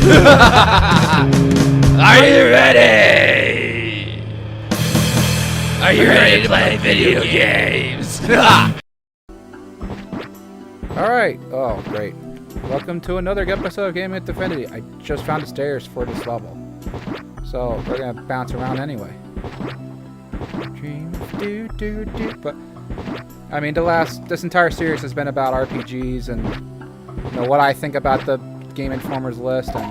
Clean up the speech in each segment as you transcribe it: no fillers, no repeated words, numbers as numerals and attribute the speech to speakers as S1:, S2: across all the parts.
S1: Are you ready? Are you ready to play video games?
S2: Alright, oh great. Welcome to another episode of Game of Devinity. I just found the stairs for this level. So we're gonna bounce around anyway. But I mean this entire series has been about RPGs and what I think about the Game Informer's list, and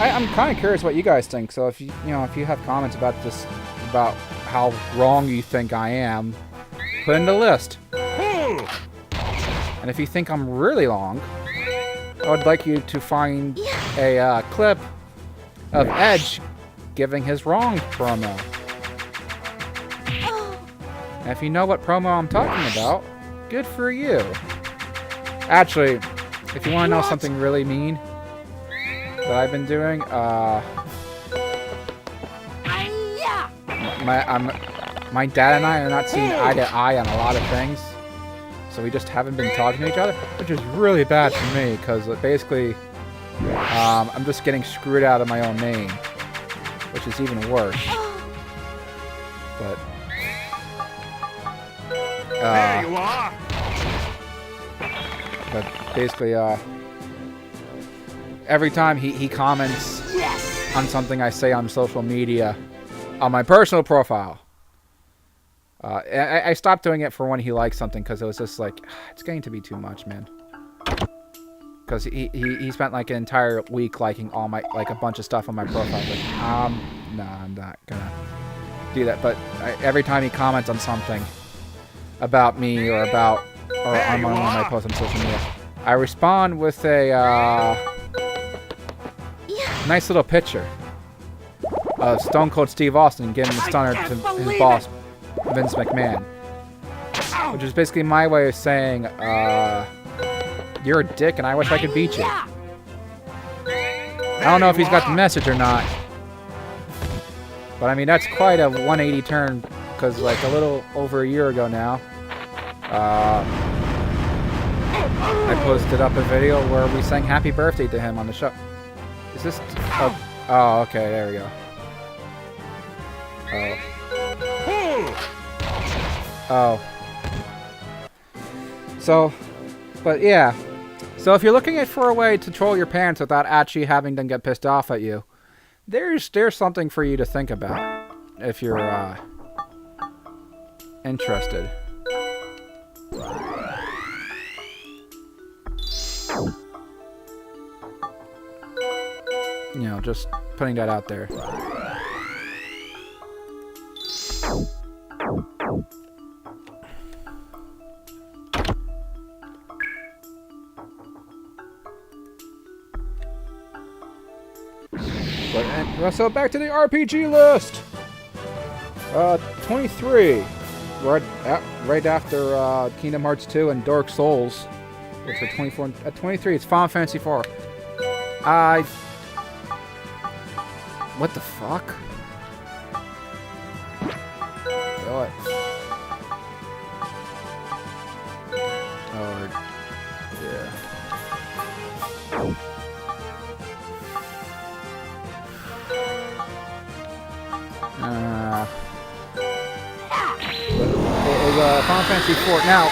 S2: I'm kind of curious what you guys think. So if you have comments about this, about how wrong you think I am, put in the list. And if you think I'm really wrong, I would like you to find a clip of Edge giving his wrong promo. And if you know what promo I'm talking about, good for you. Actually, if you want to know something really mean that I've been doing, my dad and I are not seeing eye to eye on a lot of things. So we just haven't been talking to each other, which is really bad for me, because basically, I'm just getting screwed out of my own name, which is even worse. But,
S3: there you are.
S2: But basically, every time he comments on something I say on social media, on my personal profile, I stopped doing it for when he liked something, because it was just like, it's getting to be too much, man. Because he spent like an entire week liking all my, like, a bunch of stuff on my profile. Like, no, I'm not gonna do that. But every time he comments on something about me or on one of my posts on social media, I respond with a nice little picture of Stone Cold Steve Austin giving the stunner to his boss, Vince McMahon, which is basically my way of saying, you're a dick and I wish I could beat you. I don't know if he's got the message or not, but I mean, that's quite a 180 turn, because like a little over a year ago now, I posted up a video where we sang happy birthday to him on the show. Is this... oh, okay, there we go. Oh. So, but yeah. So if you're looking for a way to troll your parents without actually having them get pissed off at you, there's something for you to think about if you're interested. Just putting that out there. So back to the RPG list. 23, right after Kingdom Hearts 2 and Dark Souls, which are 24. At 23, it's Final Fantasy 4. What the fuck? What? Oh, yeah. It was Final Fantasy 4. Now,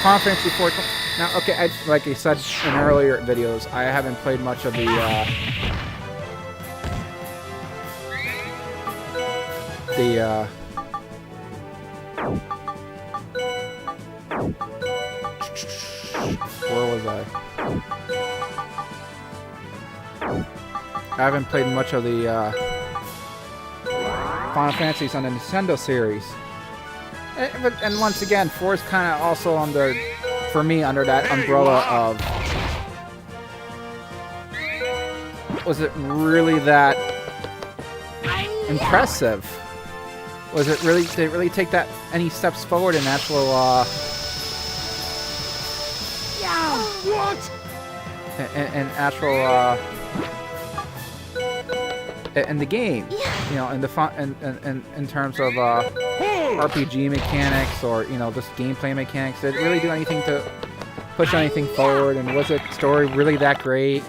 S2: Final Fantasy 4. Now, okay, like I said in earlier videos, I haven't played much of the where was I? I haven't played much of the Final Fantasies on the Nintendo series. And once again, 4 is kind of also for me, under that umbrella of, was it really that impressive? Did it really take that any steps forward in actual, in actual, in the game, in terms of RPG mechanics, or just gameplay mechanics? Did it really do anything to push anything forward? And was the story really that great?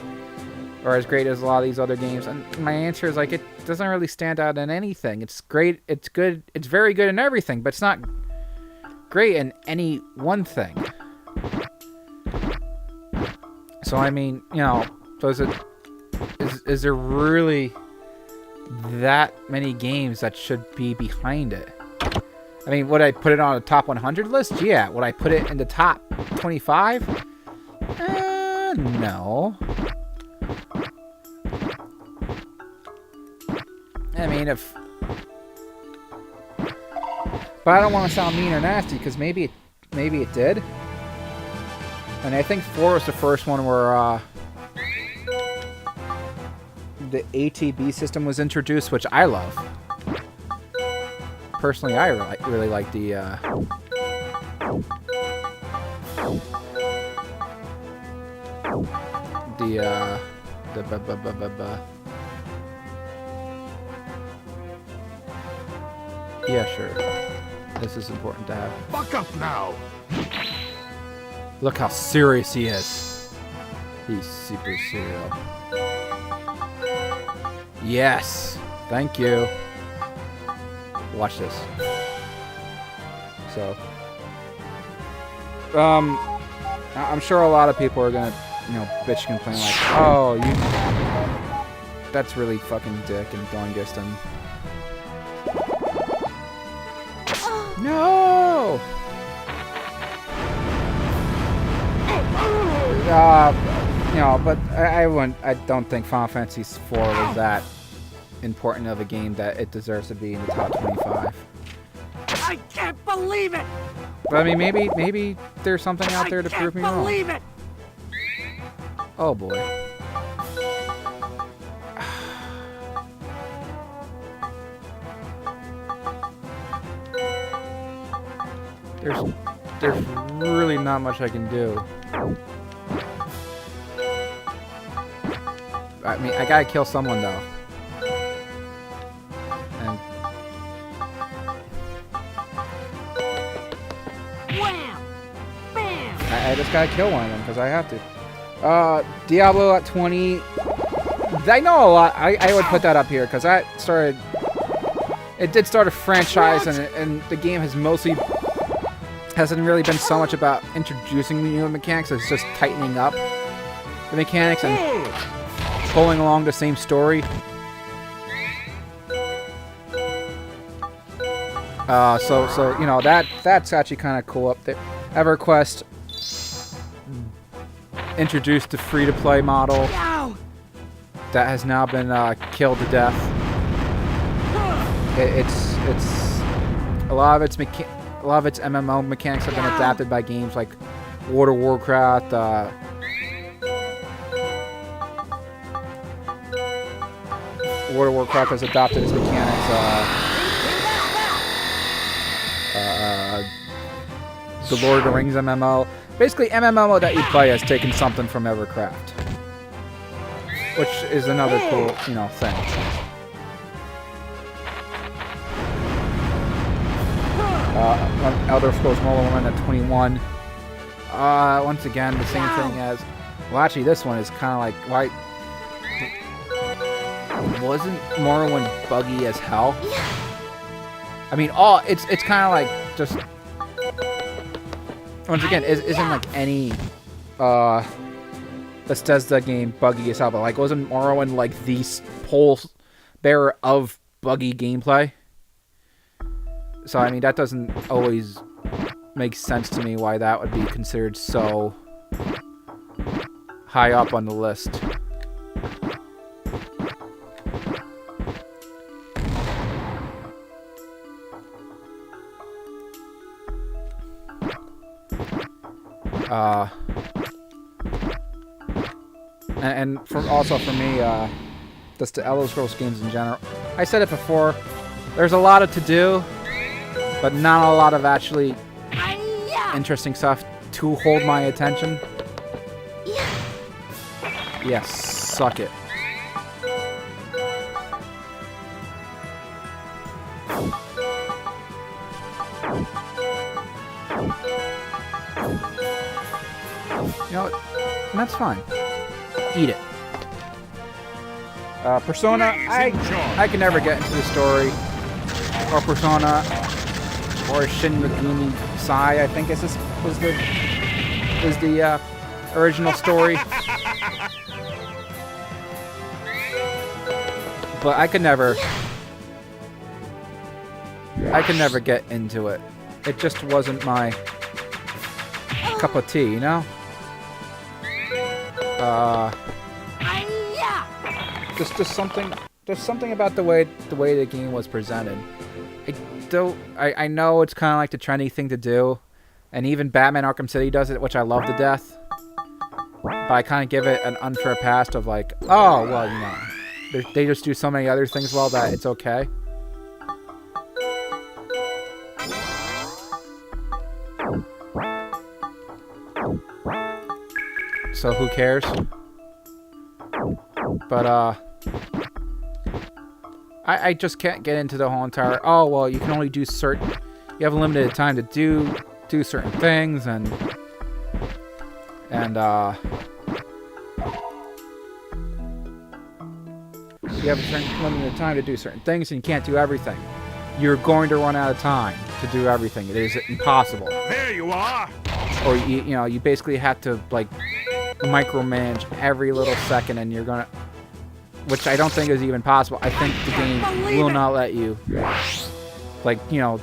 S2: or as great as a lot of these other games. And my answer is like, it doesn't really stand out in anything. It's great. It's good. It's very good in everything, but it's not great in any one thing. So I mean, you know, so is there really that many games that should be behind it? I mean, would I put it on a top 100 list? Yeah. Would I put it in the top 25? No. I mean, but I don't want to sound mean or nasty, because maybe it did. And I think 4 was the first one where the ATB system was introduced, which I love. Personally, I really like the yeah, sure. This is important to have.
S3: Fuck up now.
S2: Look how serious he is. He's super serious. Yes. Thank you. Watch this. So, I'm sure a lot of people are gonna, you know, bitch complain like, oh, that's really fucking dick and Dongist and. No! You know, but I don't think Final Fantasy IV was that important of a game that it deserves to be in the top 25.
S3: I can't believe it!
S2: But I mean, maybe there's something out there to prove me wrong.
S3: I can't believe it!
S2: Oh boy. There's really not much I can do. I mean, I gotta kill someone though. And
S3: Wham! Bam!
S2: I just gotta kill one of them because I have to. Diablo at 20. I know a lot. I would put that up here because that started. It did start a franchise, and the game has mostly hasn't really been so much about introducing new mechanics. It's just tightening up the mechanics and pulling along the same story. So you know that's actually kind of cool up there. EverQuest introduced the free-to-play model that has now been killed to death. It's a lot of its MMO mechanics have been adapted by games like World of Warcraft. World of Warcraft has adopted its mechanics. The Lord of the Rings MMO. Basically, MMO that you play has taken something from EverCraft, which is another cool, you know, thing. Elder Scrolls Morrowind at 21. Once again, the same thing as. Well, actually, this one is kind of like why. Wasn't Morrowind buggy as hell? I mean, it's kind of like just. Once again, isn't like any Bethesda game buggy as hell, but like wasn't Morrowind like the pole bearer of buggy gameplay? So I mean that doesn't always make sense to me why that would be considered so high up on the list. And also for me, just the Elder Scrolls games in general. I said it before. There's a lot to do, but not a lot of actually interesting stuff to hold my attention. Yes, suck it. You know, and that's fine. Eat it. Persona, I can never get into the story. Or Persona, or Shin Megami Sai, I think was the original story. But I could never get into it. It just wasn't my cup of tea, you know? Just something about the way the game was presented. I know it's kind of like the trendy thing to do, and even Batman Arkham City does it, which I love to death. But I kind of give it an unfair pass of like, oh well, you know, they just do so many other things well that it's okay. So who cares? But I just can't get into the whole entire, oh well, you can only do certain, you have a limited time to do certain things, and you have a certain limited time to do certain things, and you can't do everything. You're going to run out of time to do everything. It is impossible.
S3: There you are.
S2: Or you know, you basically have to like micromanage every little second, and you're gonna, which I don't think is even possible. I think the game will not let you, like, you know,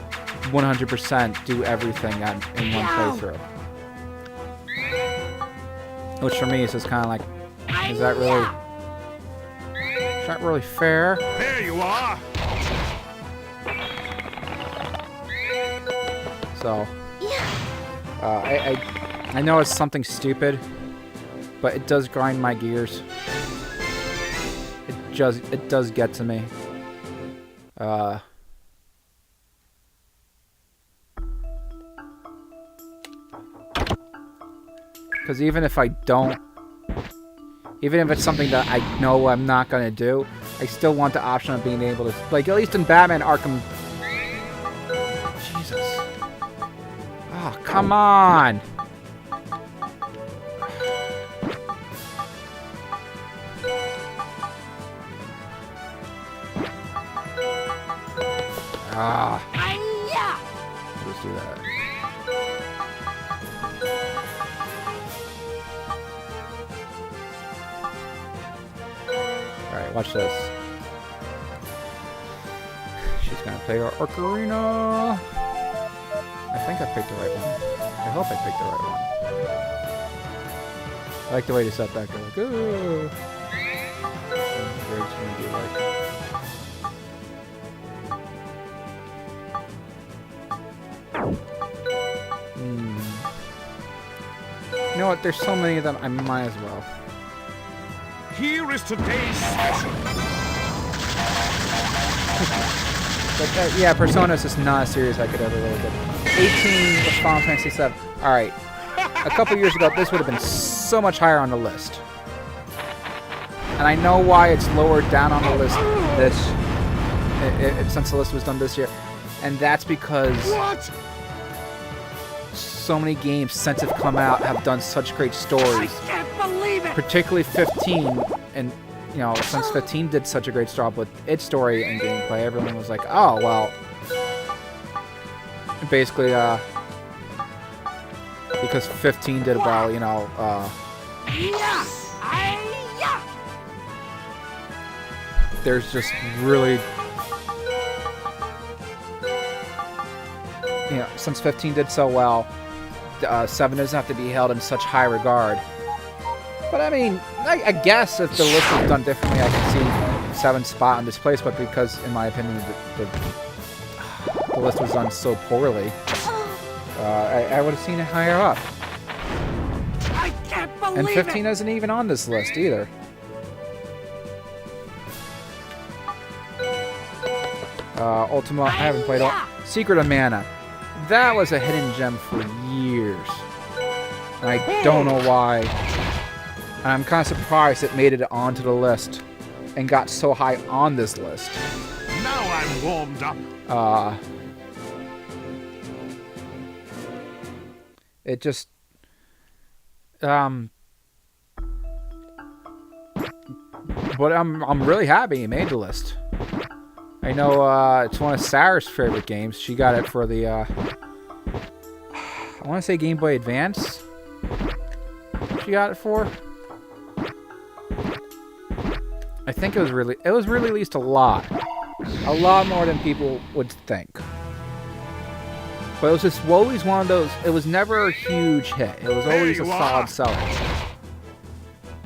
S2: 100% do everything in one playthrough. Which for me is just kind of like, is that really fair?
S3: There you are.
S2: So, I know it's something stupid, but it does grind my gears. It does get to me. Because even if it's something that I know I'm not gonna do, I still want the option of being able to, like, at least in Batman Arkham. Jesus. Oh, come on. Let's do that. Alright, watch this. She's gonna play our Ocarina. I think I picked the right one. I hope I picked the right one. I like the way you set that go like, ooh. Gonna be like, you know what? There's so many of them, I might as well.
S3: Here is today's special.
S2: But yeah, Persona is just not a series I could ever really get. 18 was Final Fantasy 7. Alright. A couple years ago, this would have been so much higher on the list. And I know why it's lower down on the list since the list was done this year. And that's because so many games since it's come out have done such great stories.
S3: I can't believe it.
S2: Particularly 15, and you know, since 15 did such a great job with its story and gameplay, everyone was like, oh well. Basically, because 15 did well, you know, there's just really, you know, since 15 did so well, 7 doesn't have to be held in such high regard. But I mean, I guess if the list was done differently, I can see 7's spot in this place, but because, in my opinion, the list was done so poorly, I would have seen it higher up.
S3: I can't believe
S2: and 15 isn't even on this list either. Ultima, I haven't played all. Secret of Mana. That was a hidden gem for years. And I don't know why. And I'm kind of surprised it made it onto the list and got so high on this list.
S3: Now I'm warmed up.
S2: It just But I'm really happy he made the list. I know it's one of Sarah's favorite games. She got it for the I want to say Game Boy Advance. She got it for. I think it was released a lot more than people would think. But it was just always one of those. It was never a huge hit. It was always a solid seller.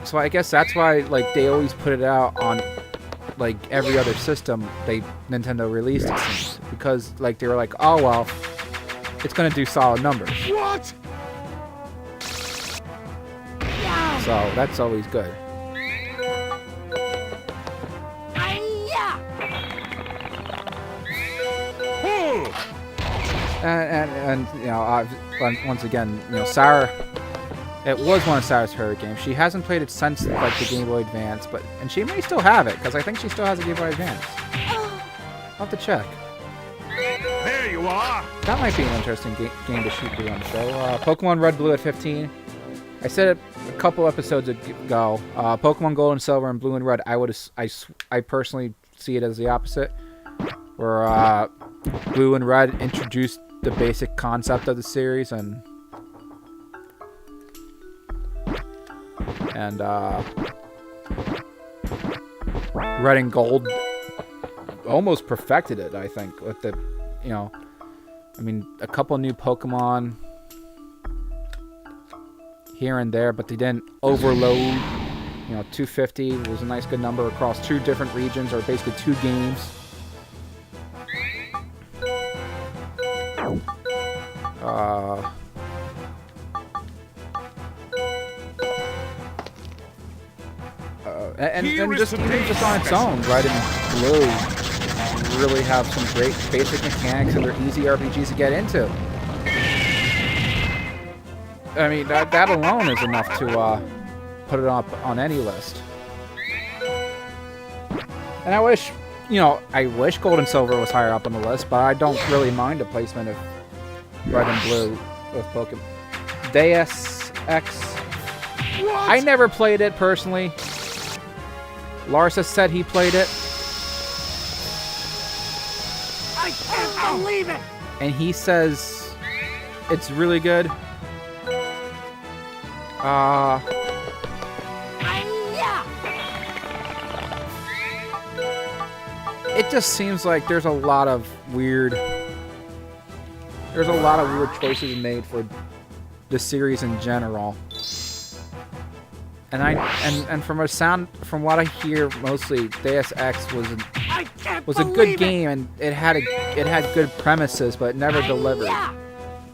S2: So I guess that's why like they always put it out on like every other system Nintendo released it since, because like they were like, oh well, it's gonna do solid numbers.
S3: What?
S2: So that's always good. And you know, once again, you know, Sarah. It was one of Sarah's favorite games. She hasn't played it since like the Game Boy Advance, and she may still have it because I think she still has a Game Boy Advance. I'll have to check.
S3: There you are.
S2: That might be an interesting game to shoot through on the show. Pokemon Red Blue at 15. I said it a couple episodes ago. Pokemon Gold and Silver and Blue and Red. I personally see it as the opposite, where Blue and Red introduced the basic concept of the series and Red and Gold almost perfected it, I think, with the, you know, I mean, a couple new Pokemon here and there, but they didn't overload. You know, 250 was a nice good number across 2 different regions, or basically 2 games. And just even just on its own, Red and Blue really have some great basic mechanics, and they're easy RPGs to get into. I mean, that alone is enough to put it up on any list. And I wish Gold and Silver was higher up on the list, but I don't really mind the placement of Red and Blue with Pokemon. Deus Ex. What? I never played it personally. Larsa said he played it.
S3: I can't believe it!
S2: And he says it's really good. It just seems like there's a lot of weird choices made for the series in general. And from what I hear, mostly Deus Ex was a good game, and it had good premises, but it never delivered.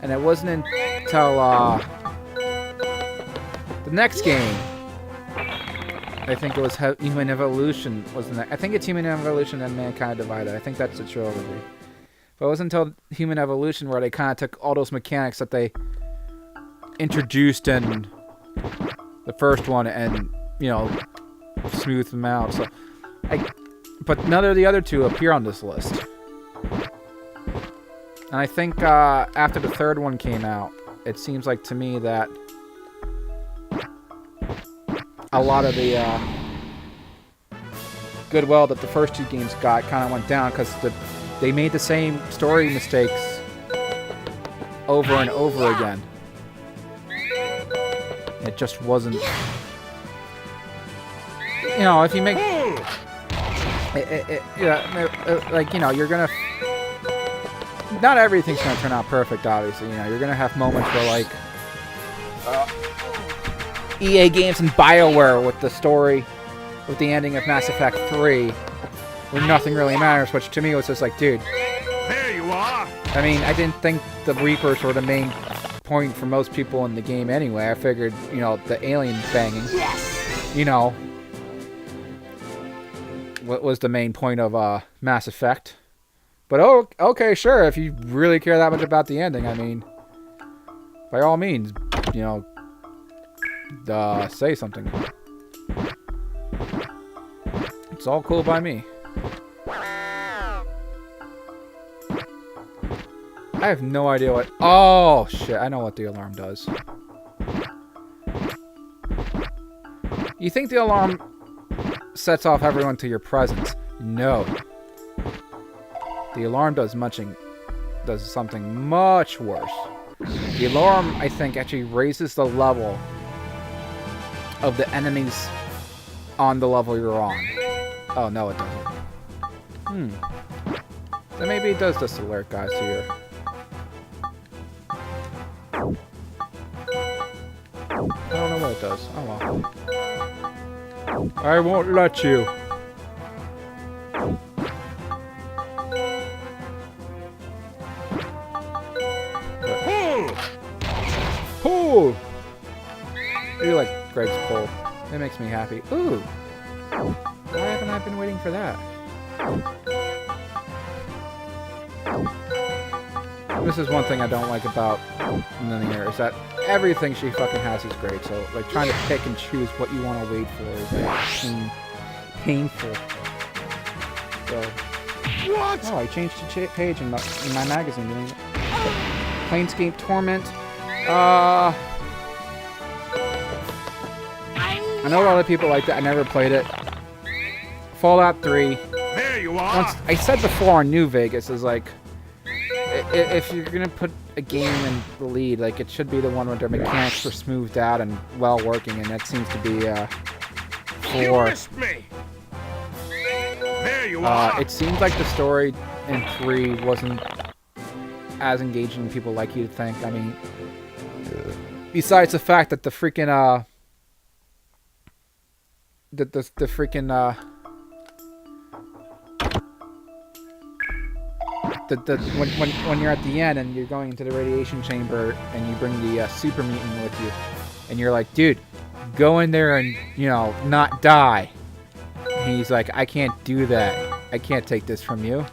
S2: And it wasn't until the next game, I think it was Human Evolution was the next. I think it's Human Evolution and Mankind Divided. I think that's the trilogy. But it wasn't until Human Evolution where they kind of took all those mechanics that they introduced in the first one and, you know, smoothed them out. So, but none of the other 2 appear on this list. And I think after the third one came out, it seems like to me that a lot of the goodwill that the first 2 games got kind of went down because they made the same story mistakes over and over again. It just wasn't, you know, if you make like, you know, you're gonna, not everything's gonna turn out perfect, obviously. You know, you're gonna have moments where, like, EA Games and BioWare with the story, with the ending of Mass Effect 3, where nothing really matters, which to me was just like, dude.
S3: There you are.
S2: I mean, I didn't think the Reapers were the main point for most people in the game anyway. I figured, you know, the alien banging, you know, what was the main point of Mass Effect. But okay, sure, if you really care that much about the ending, I mean, by all means, you know, say something. It's all cool by me. I have no idea what... Oh, shit. I know what the alarm does. You think the alarm sets off everyone to your presence. No. The alarm does something much worse. The alarm, I think, actually raises the level of the enemies on the level you're on. Oh, no, it doesn't. Then maybe it does just alert guys to your... I don't know what it does. Oh well. I won't let you. Pull! I do like Greg's pull. It makes me happy. Ooh! Why haven't I been waiting for that? This is one thing I don't like about Linear, is that everything she fucking has is great. So, like, trying to pick and choose what you want to wait for is like painful. So,
S3: What?
S2: oh, I changed the page in my magazine. Didn't it? Planescape Torment. I know a lot of people like that. I never played it. Fallout 3.
S3: There you are.
S2: Once I said before on New Vegas is like, if you're gonna put a game in the lead, like it should be the one where their mechanics were smoothed out and well working, and that seems to be
S3: You
S2: 4.
S3: missed me. There you are.
S2: It seems like the story in 3 wasn't as engaging as people like you to think. I mean, besides the fact that the freaking the freaking when you're at the end and you're going into the radiation chamber and you bring the super mutant with you, and you're like, dude, go in there and, you know, not die. And he's like, I can't do that. I can't take this from you.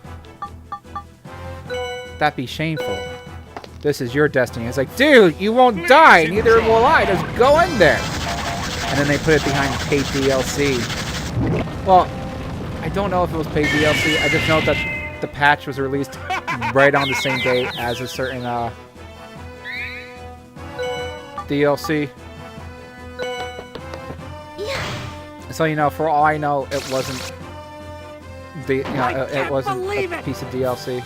S2: That'd be shameful. This is your destiny. It's like, dude, you won't die. Neither will I. Just go in there. And then they put it behind paid DLC. Well, I don't know if it was paid DLC. I just know that the patch was released right on the same day as a certain DLC. So, you know, for all I know, it wasn't it wasn't a piece of DLC.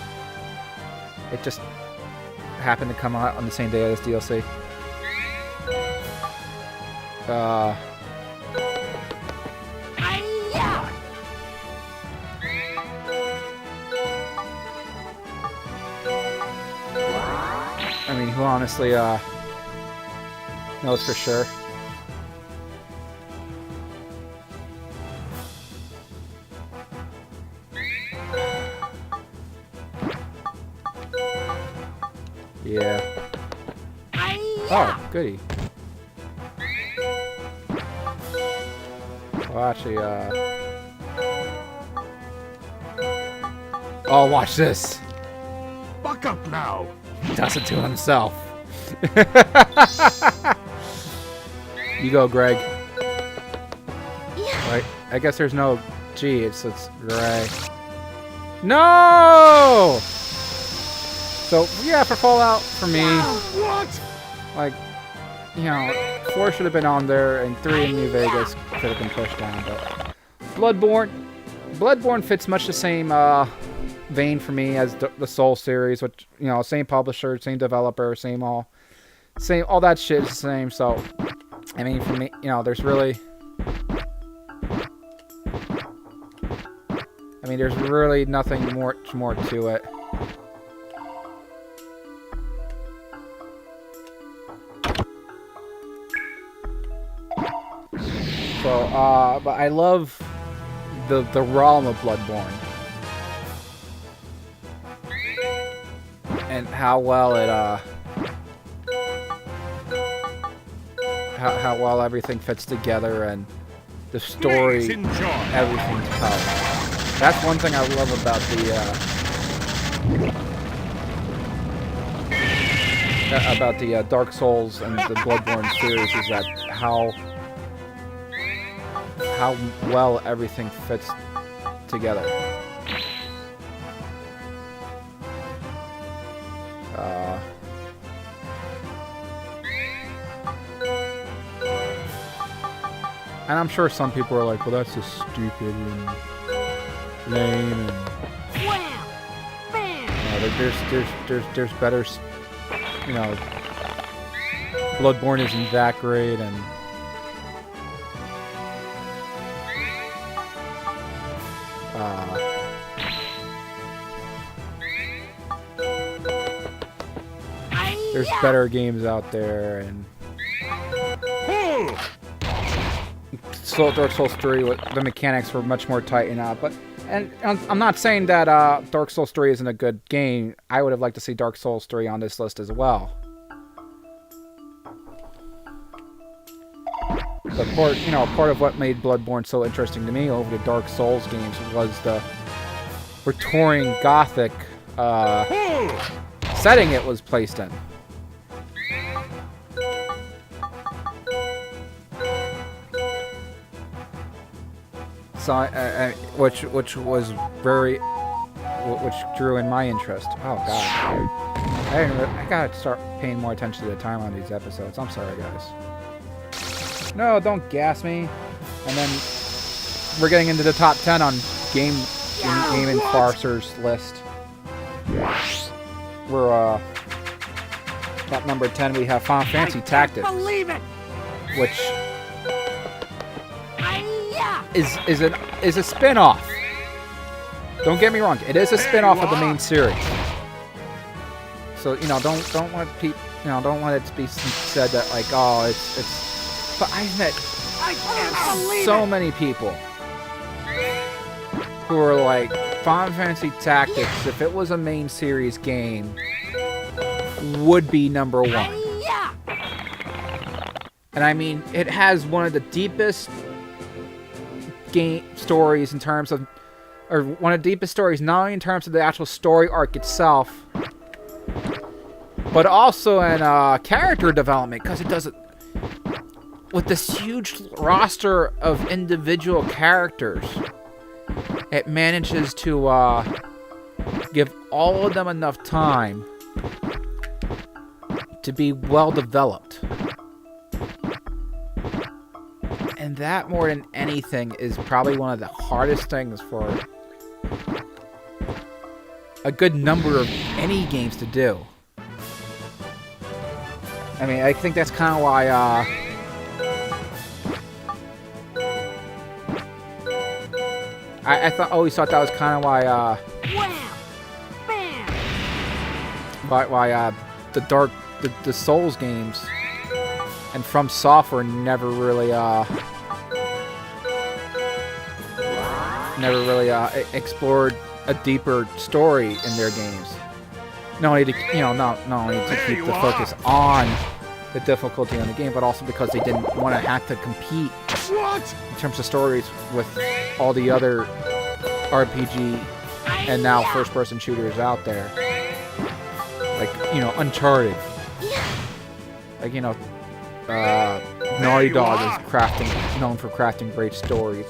S2: It just happened to come out on the same day as DLC. I mean, who honestly knows for sure? Yeah. Oh, goody. Well, actually, oh, watch this.
S3: Buck up now.
S2: Does it to himself. You go, Greg. Right. I guess there's no G, it's Greg. No! So, yeah, for Fallout, for me,
S3: What?
S2: like, you know, 4 should have been on there, and 3 in New Vegas could have been pushed down, but Bloodborne fits much the same vein for me as the Soul series, which, you know, same publisher, same developer, same all that shit is the same. So, I mean, for me, you know, there's really nothing much more to it. So, but I love the realm of Bloodborne. And how well it, how well everything fits together, and the story, everything's tough. That's one thing I love about the Dark Souls and the Bloodborne series, is that how well everything fits together. And I'm sure some people are like, well, that's just stupid and lame and...
S4: Wham! Bam!
S2: There's better, you know, Bloodborne isn't that great, and there's better games out there, and Dark Souls 3, the mechanics were much more tightened up, but. And I'm not saying that Dark Souls 3 isn't a good game. I would have liked to see Dark Souls 3 on this list as well. But part of what made Bloodborne so interesting to me over the Dark Souls games was the Victorian Gothic setting it was placed in. So, which drew in my interest. Oh God, I gotta start paying more attention to the time on these episodes. I'm sorry, guys. No, don't gas me. And then we're getting into the top 10 on Game Enforcer's list. We're at number 10. We have Final Fantasy Tactics,
S4: Believe it!
S2: which is a spin-off. Don't get me wrong, it is a spin-off of the main series. So don't let it be said that like, oh, it's. But I've met so many people who are like, Final Fantasy Tactics, if it was a main series game, would be number 1. And I mean, it has one of the deepest game stories in terms of, or one of the deepest stories, not only in terms of the actual story arc itself, but also in character development, because it does it with this huge roster of individual characters. It manages to give all of them enough time to be well developed. And that, more than anything, is probably one of the hardest things for a good number of any games to do. I mean, I think that's kind of why I always thought that was kind of why the Souls games and From Software never really explored a deeper story in their games. Not only to keep the focus on the difficulty on the game, but also because they didn't want to have to compete in terms of stories with all the other RPG and now first-person shooters out there, like Uncharted. Like Naughty Dog is known for crafting great stories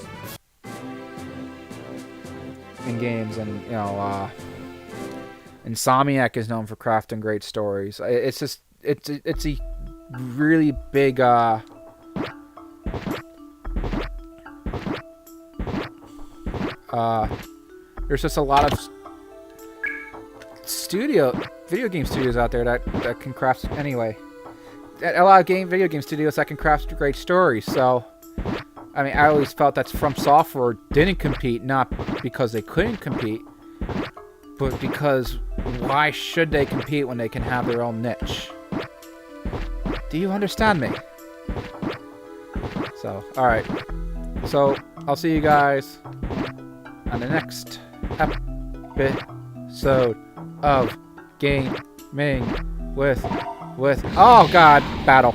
S2: in games, and Insomniac is known for crafting great stories. It's just it's a really big there's just a lot of video game studios out there that can craft anyway. A lot of video game studios that can craft great stories. So, I mean, I always felt that From Software didn't compete, not because they couldn't compete, but because why should they compete when they can have their own niche? Do you understand me? So, alright. So, I'll see you guys on the next episode of Gaming with oh god, battle.